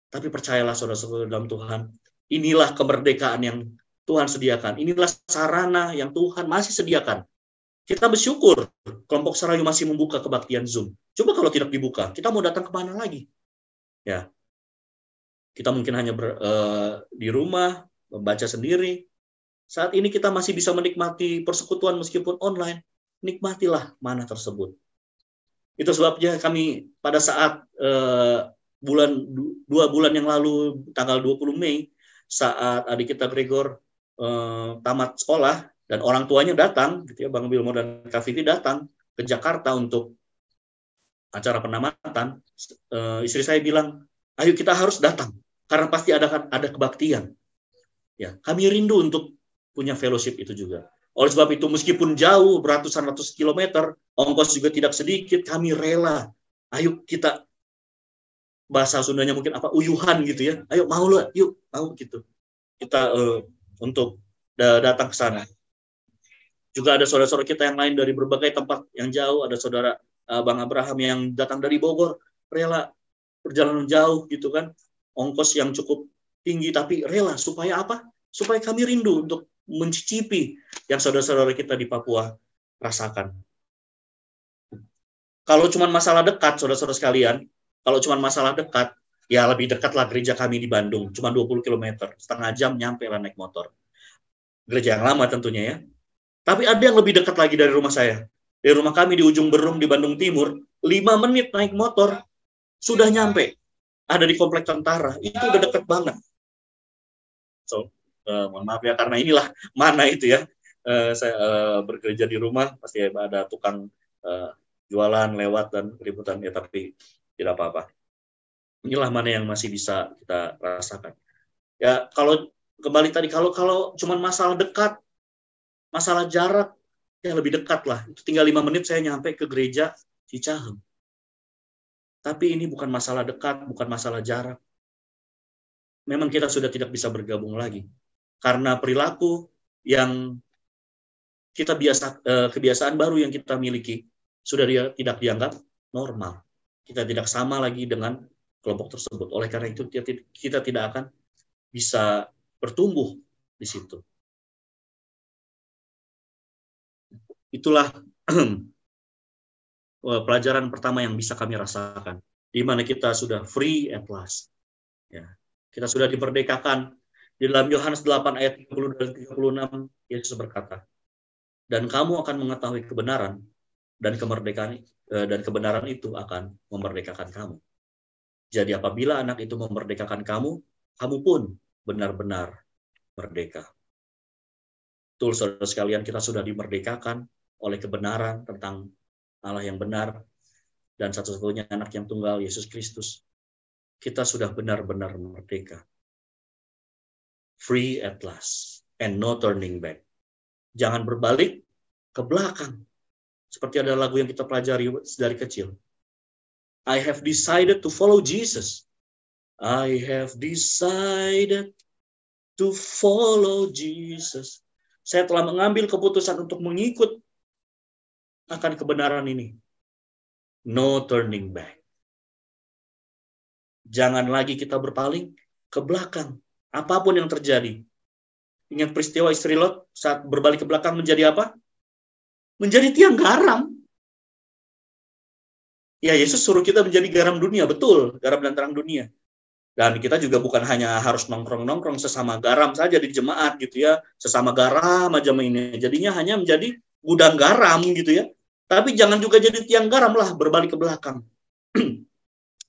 Tapi percayalah saudara-saudara dalam Tuhan, inilah kemerdekaan yang Tuhan sediakan. Inilah sarana yang Tuhan masih sediakan. Kita bersyukur kelompok Serayu masih membuka kebaktian Zoom. Coba kalau tidak dibuka, kita mau datang kemana lagi? Ya, kita mungkin hanya di rumah, membaca sendiri. Saat ini kita masih bisa menikmati persekutuan meskipun online. Nikmatilah mana tersebut. Itu sebabnya kami pada saat 2 bulan yang lalu, tanggal 20 Mei, saat adik kita Gregor tamat sekolah, dan orang tuanya datang, gitu ya, Bang Wilmo dan Kak Vivi datang ke Jakarta untuk acara penamatan. Istri saya bilang, ayo kita harus datang, karena pasti ada kebaktian. Ya, kami rindu untuk punya fellowship itu juga. Oleh sebab itu, meskipun jauh, beratus-ratus kilometer, ongkos juga tidak sedikit, kami rela. Ayo kita, bahasa Sundanya mungkin apa, uyuhan gitu ya. Ayo mau lah, yuk, mau gitu. Kita untuk datang ke sana. Juga ada saudara-saudara kita yang lain dari berbagai tempat yang jauh. Ada saudara Bang Abraham yang datang dari Bogor, rela perjalanan jauh gitu kan. Ongkos yang cukup tinggi, tapi rela. Supaya apa? Supaya kami rindu untuk mencicipi yang saudara-saudara kita di Papua rasakan. Kalau cuma masalah dekat, saudara-saudara sekalian, kalau cuma masalah dekat, ya lebih dekatlah gereja kami di Bandung, cuma 20 km, setengah jam nyampe lah naik motor. Gereja yang lama tentunya ya. Tapi ada yang lebih dekat lagi dari rumah saya. Dari rumah kami di ujung Berung di Bandung Timur, 5 menit naik motor, sudah nyampe. Ada di komplek tentara, itu udah dekat banget. So, mohon maaf ya, karena inilah mana itu ya. Saya bekerja di rumah, pasti ada tukang jualan lewat dan keributan ya, tapi tidak apa-apa. Inilah mana yang masih bisa kita rasakan. Ya, kalau kembali tadi, kalau cuma masalah dekat, masalah jarak, ya lebih dekat lah. Itu tinggal 5 menit saya nyampe ke gereja Cicahem. Tapi ini bukan masalah dekat, bukan masalah jarak. Memang kita sudah tidak bisa bergabung lagi. Karena perilaku yang kita kebiasaan baru yang kita miliki sudah tidak dianggap normal. Kita tidak sama lagi dengan kelompok tersebut. Oleh karena itu kita tidak akan bisa bertumbuh di situ. Itulah pelajaran pertama yang bisa kami rasakan, di mana kita sudah free at last. Ya, kita sudah diperdekakan. Di dalam Yohanes 8 ayat 30 dan 36, Yesus berkata, dan kamu akan mengetahui kebenaran, dan kemerdekaan dan kebenaran itu akan memerdekakan kamu. Jadi apabila anak itu memerdekakan kamu, kamu pun benar-benar merdeka. Betul, saudara sekalian, kita sudah dimerdekakan oleh kebenaran tentang Allah yang benar dan satu-satunya anak yang tunggal, Yesus Kristus. Kita sudah benar-benar merdeka. Free at last and no turning back. Jangan berbalik ke belakang. Seperti ada lagu yang kita pelajari dari kecil. I have decided to follow Jesus. I have decided to follow Jesus. Saya telah mengambil keputusan untuk mengikut akan kebenaran ini. No turning back. Jangan lagi kita berpaling ke belakang. Apapun yang terjadi. Ingat peristiwa istri Lot saat berbalik ke belakang menjadi apa? Menjadi tiang garam. Ya, Yesus suruh kita menjadi garam dunia. Betul, garam dan terang dunia. Dan kita juga bukan hanya harus nongkrong-nongkrong sesama garam saja di jemaat gitu ya. Sesama garam aja ini. Jadinya hanya menjadi gudang garam gitu ya. Tapi jangan juga jadi tiang garam lah, berbalik ke belakang.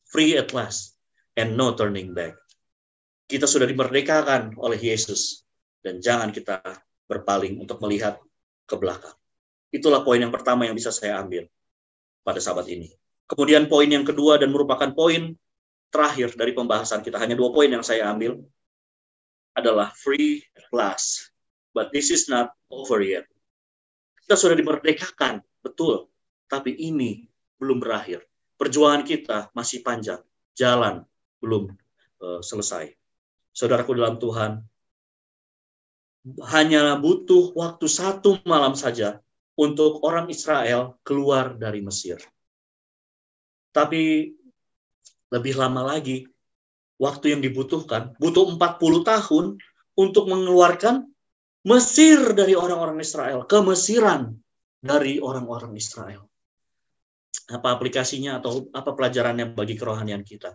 Free at last and no turning back. Kita sudah dimerdekakan oleh Yesus. Dan jangan kita berpaling untuk melihat ke belakang. Itulah poin yang pertama yang bisa saya ambil pada sahabat ini. Kemudian poin yang kedua dan merupakan poin terakhir dari pembahasan kita. Hanya 2 poin yang saya ambil adalah free at last. But this is not over yet. Kita sudah dimerdekakan, betul. Tapi ini belum berakhir. Perjuangan kita masih panjang. Jalan belum selesai. Saudaraku dalam Tuhan, hanya butuh waktu 1 malam saja untuk orang Israel keluar dari Mesir. Tapi lebih lama lagi, waktu yang dibutuhkan, butuh 40 tahun untuk mengeluarkan Mesir dari orang-orang Israel, kemesiran dari orang-orang Israel. Apa aplikasinya atau apa pelajarannya bagi kerohanian kita?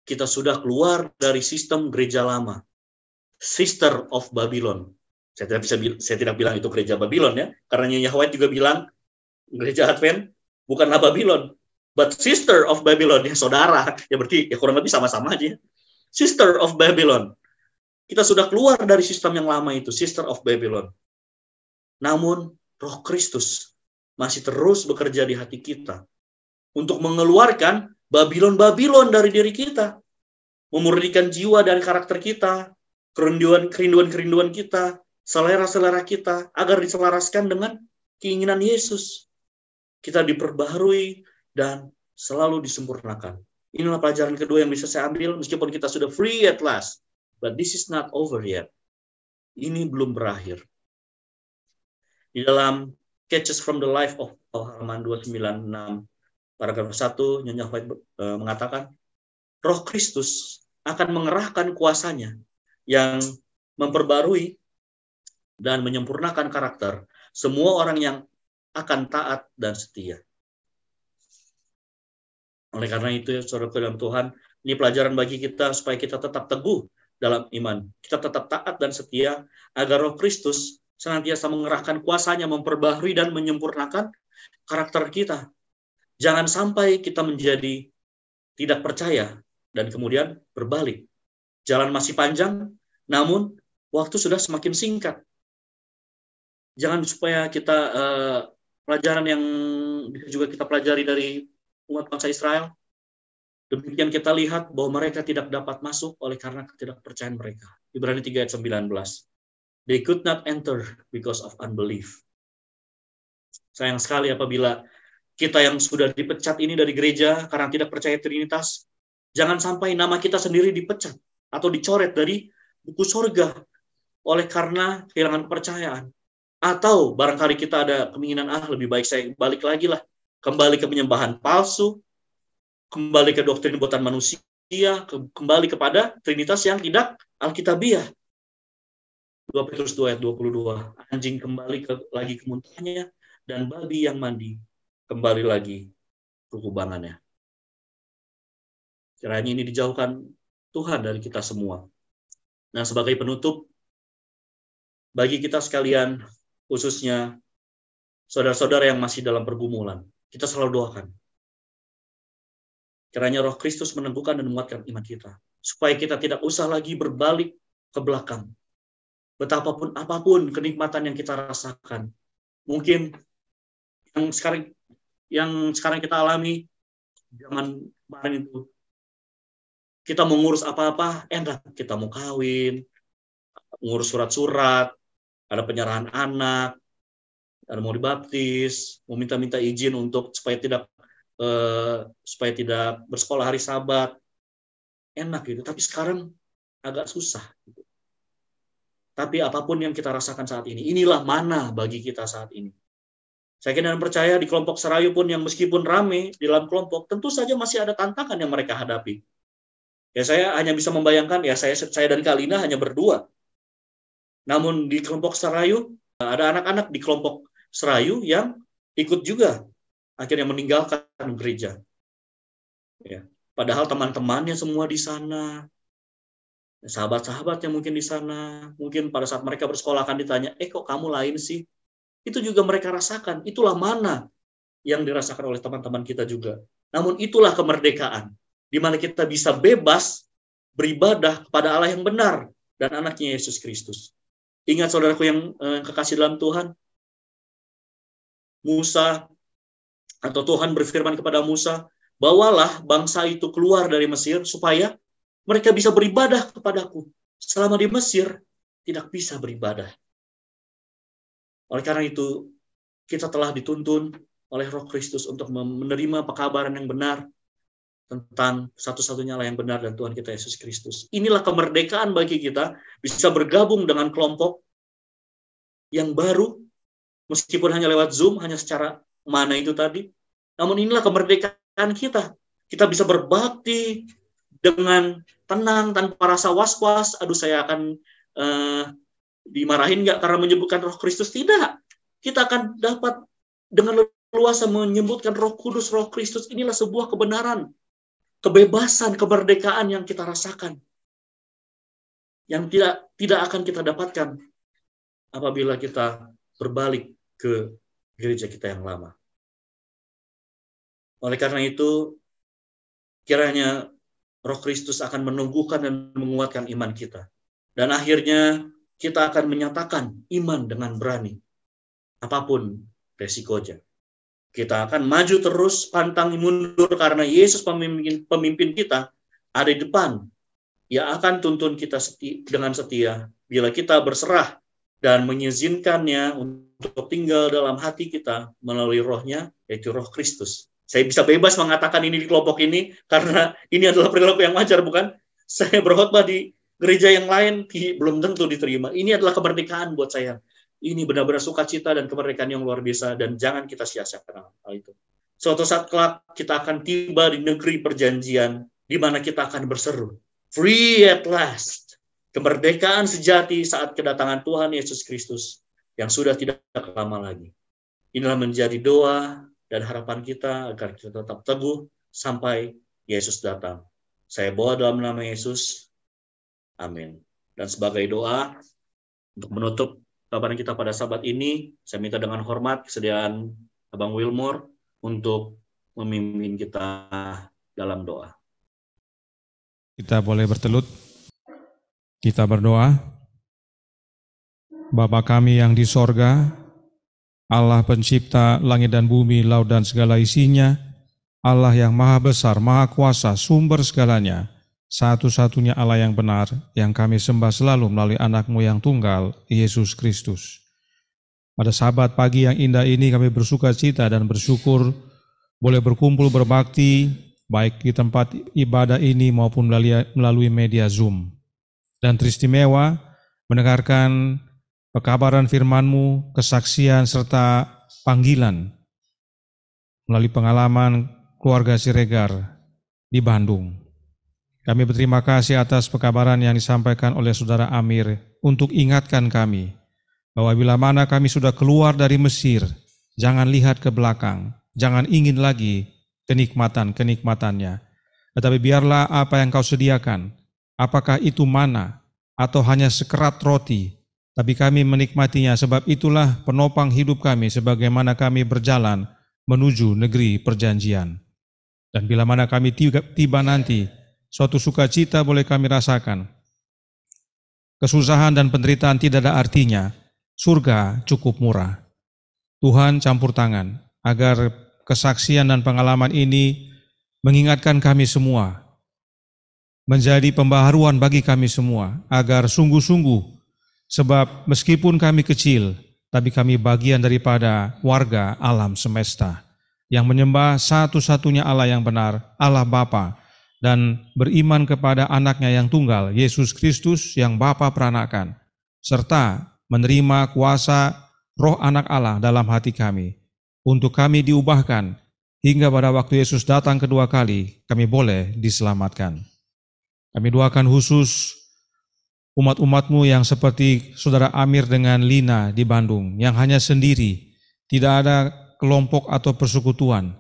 Kita sudah keluar dari sistem gereja lama, Sister of Babylon. Saya tidak bilang itu gereja Babylon ya, karena Nyonya White juga bilang gereja Advent bukanlah Babylon, but Sister of Babylon, ya saudara. Ya berarti ya kurang lebih sama-sama aja. Sister of Babylon. Kita sudah keluar dari sistem yang lama itu, Sister of Babylon. Namun Roh Kristus masih terus bekerja di hati kita untuk mengeluarkan Babylon-Babylon dari diri kita, memurnikan jiwa dan karakter kita, kerinduan-kerinduan kita, selera-selera kita, agar diselaraskan dengan keinginan Yesus. Kita diperbaharui dan selalu disempurnakan. Inilah pelajaran kedua yang bisa saya ambil, meskipun kita sudah free at last. But this is not over yet. Ini belum berakhir. Di dalam Catches from the Life of halaman 296, paragraf 1, Nyonya White mengatakan, Roh Kristus akan mengerahkan kuasanya yang memperbarui dan menyempurnakan karakter semua orang yang akan taat dan setia. Oleh karena itu, ya, saudara dalam Tuhan, ini pelajaran bagi kita supaya kita tetap teguh dalam iman. Kita tetap taat dan setia agar Roh Kristus senantiasa mengerahkan kuasanya, memperbaharui dan menyempurnakan karakter kita. Jangan sampai kita menjadi tidak percaya dan kemudian berbalik. Jalan masih panjang, namun waktu sudah semakin singkat. Jangan supaya kita pelajaran yang juga kita pelajari dari umat bangsa Israel, demikian kita lihat bahwa mereka tidak dapat masuk oleh karena ketidakpercayaan mereka. Ibrani 3 ayat 19. They could not enter because of unbelief. Sayang sekali apabila kita yang sudah dipecat ini dari gereja karena tidak percaya Trinitas, jangan sampai nama kita sendiri dipecat atau dicoret dari buku sorga oleh karena kehilangan kepercayaan. Atau barangkali kita ada keinginan, lebih baik saya balik lagi lah, kembali ke penyembahan palsu, kembali ke doktrin buatan manusia, kembali kepada Trinitas yang tidak alkitabiah. 2 Petrus 2 ayat 22, anjing kembali lagi ke muntahnya, dan babi yang mandi kembali lagi ke kubangannya. Kiranya ini dijauhkan Tuhan dari kita semua. Nah, sebagai penutup, bagi kita sekalian, khususnya saudara-saudara yang masih dalam pergumulan. Kita selalu doakan. Kiranya Roh Kristus meneguhkan dan menguatkan iman kita, supaya kita tidak usah lagi berbalik ke belakang. Betapapun apapun kenikmatan yang kita rasakan, mungkin yang sekarang kita alami, zaman kemarin itu, kita mau ngurus apa-apa, enak. Kita mau kawin, ngurus surat-surat, ada penyerahan anak, ada mau dibaptis, mau minta-minta izin untuk supaya tidak bersekolah hari Sabat, enak gitu. Tapi sekarang agak susah. Gitu. Tapi apapun yang kita rasakan saat ini, inilah mana bagi kita saat ini. Saya kira dan percaya di kelompok Serayu pun yang meskipun ramai di dalam kelompok, tentu saja masih ada tantangan yang mereka hadapi. Ya saya hanya bisa membayangkan, ya saya dan Kalina hanya berdua. Namun di kelompok Serayu, ada anak-anak di kelompok Serayu yang ikut juga akhirnya meninggalkan gereja. Ya. Padahal teman-temannya semua di sana, sahabat-sahabatnya mungkin di sana, mungkin pada saat mereka bersekolah akan ditanya, kok kamu lain sih? Itu juga mereka rasakan. Itulah mana yang dirasakan oleh teman-teman kita juga. Namun itulah kemerdekaan, di mana kita bisa bebas beribadah kepada Allah yang benar dan anaknya Yesus Kristus. Ingat saudaraku yang kekasih dalam Tuhan, Musa atau Tuhan berfirman kepada Musa, bawalah bangsa itu keluar dari Mesir supaya mereka bisa beribadah kepadaku. Selama di Mesir tidak bisa beribadah. Oleh karena itu, kita telah dituntun oleh Roh Kristus untuk menerima pekabaran yang benar tentang satu-satunya Allah yang benar dan Tuhan kita Yesus Kristus. Inilah kemerdekaan bagi kita, bisa bergabung dengan kelompok yang baru, meskipun hanya lewat Zoom, hanya secara mana itu tadi. Namun inilah kemerdekaan kita. Kita bisa berbakti dengan tenang, tanpa rasa was-was. Aduh, saya akan dimarahin nggak karena menyebutkan Roh Kristus? Tidak. Kita akan dapat dengan leluasa menyebutkan Roh Kudus, Roh Kristus. Inilah sebuah kebenaran, kebebasan, kemerdekaan yang kita rasakan. Yang tidak akan kita dapatkan apabila kita berbalik ke gereja kita yang lama. Oleh karena itu, kiranya Roh Kristus akan menumbuhkan dan menguatkan iman kita. Dan akhirnya kita akan menyatakan iman dengan berani. Apapun resikonya. Kita akan maju terus, pantang mundur karena Yesus pemimpin kita ada di depan. Ia akan tuntun kita dengan setia bila kita berserah dan mengizinkannya untuk tinggal dalam hati kita melalui Roh-Nya, yaitu Roh Kristus. Saya bisa bebas mengatakan ini di kelompok ini karena ini adalah perilaku yang wajar, bukan? Saya berkhotbah di gereja yang lain belum tentu diterima. Ini adalah kemerdekaan buat saya. Ini benar-benar sukacita dan kemerdekaan yang luar biasa dan jangan kita sia-siakan hal itu. Suatu saat kelak kita akan tiba di negeri perjanjian di mana kita akan berseru, free at last. Kemerdekaan sejati saat kedatangan Tuhan Yesus Kristus yang sudah tidak lama lagi. Inilah menjadi doa dan harapan kita agar kita tetap teguh sampai Yesus datang. Saya bawa dalam nama Yesus. Amin. Dan sebagai doa untuk menutup kabar kita pada Sabat ini, saya minta dengan hormat kesediaan Abang Wilmore untuk memimpin kita dalam doa. Kita boleh bertelut, kita berdoa. Bapa kami yang di sorga, Allah pencipta langit dan bumi, laut dan segala isinya, Allah yang maha besar, maha kuasa, sumber segalanya, satu-satunya Allah yang benar, yang kami sembah selalu melalui anak-Mu yang tunggal, Yesus Kristus. Pada Sabat pagi yang indah ini kami bersuka cita dan bersyukur boleh berkumpul berbakti, baik di tempat ibadah ini maupun melalui media Zoom. Dan teristimewa mendengarkan pekabaran firman-Mu, kesaksian serta panggilan melalui pengalaman keluarga Siregar di Bandung. Kami berterima kasih atas pekabaran yang disampaikan oleh Saudara Amir untuk ingatkan kami bahwa bila mana kami sudah keluar dari Mesir, jangan lihat ke belakang, jangan ingin lagi kenikmatan-kenikmatannya, tetapi biarlah apa yang Kau sediakan, apakah itu mana atau hanya sekerat roti, tapi kami menikmatinya, sebab itulah penopang hidup kami sebagaimana kami berjalan menuju negeri perjanjian. Dan bila mana kami tiba nanti, suatu sukacita boleh kami rasakan. Kesusahan dan penderitaan tidak ada artinya, surga cukup murah. Tuhan campur tangan, agar kesaksian dan pengalaman ini mengingatkan kami semua, menjadi pembaharuan bagi kami semua, agar sungguh-sungguh, sebab meskipun kami kecil, tapi kami bagian daripada warga alam semesta, yang menyembah satu-satunya Allah yang benar, Allah Bapa, dan beriman kepada anaknya yang tunggal, Yesus Kristus yang Bapa peranakan, serta menerima kuasa roh anak Allah dalam hati kami, untuk kami diubahkan, hingga pada waktu Yesus datang kedua kali, kami boleh diselamatkan. Kami doakan khusus umat-umatmu yang seperti Saudara Amir dengan Lina di Bandung, yang hanya sendiri, tidak ada kelompok atau persekutuan,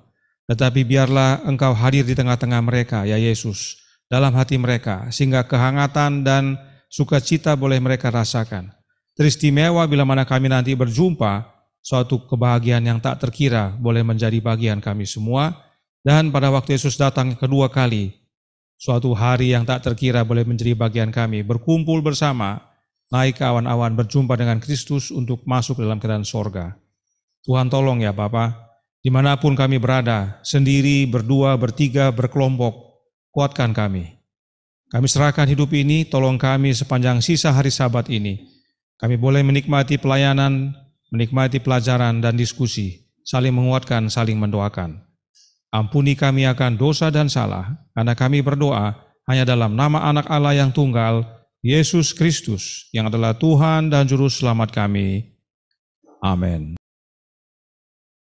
tetapi biarlah Engkau hadir di tengah-tengah mereka, ya Yesus, dalam hati mereka, sehingga kehangatan dan sukacita boleh mereka rasakan. Teristimewa bila mana kami nanti berjumpa, suatu kebahagiaan yang tak terkira boleh menjadi bagian kami semua, dan pada waktu Yesus datang kedua kali, suatu hari yang tak terkira boleh menjadi bagian kami, berkumpul bersama, naik ke awan-awan, berjumpa dengan Kristus untuk masuk dalam kerajaan sorga. Tuhan tolong ya Bapa, dimanapun kami berada, sendiri, berdua, bertiga, berkelompok, kuatkan kami. Kami serahkan hidup ini, tolong kami sepanjang sisa hari Sabat ini. Kami boleh menikmati pelayanan, menikmati pelajaran dan diskusi, saling menguatkan, saling mendoakan. Ampuni kami akan dosa dan salah, karena kami berdoa hanya dalam nama anak Allah yang tunggal, Yesus Kristus, yang adalah Tuhan dan Juru Selamat kami. Amin.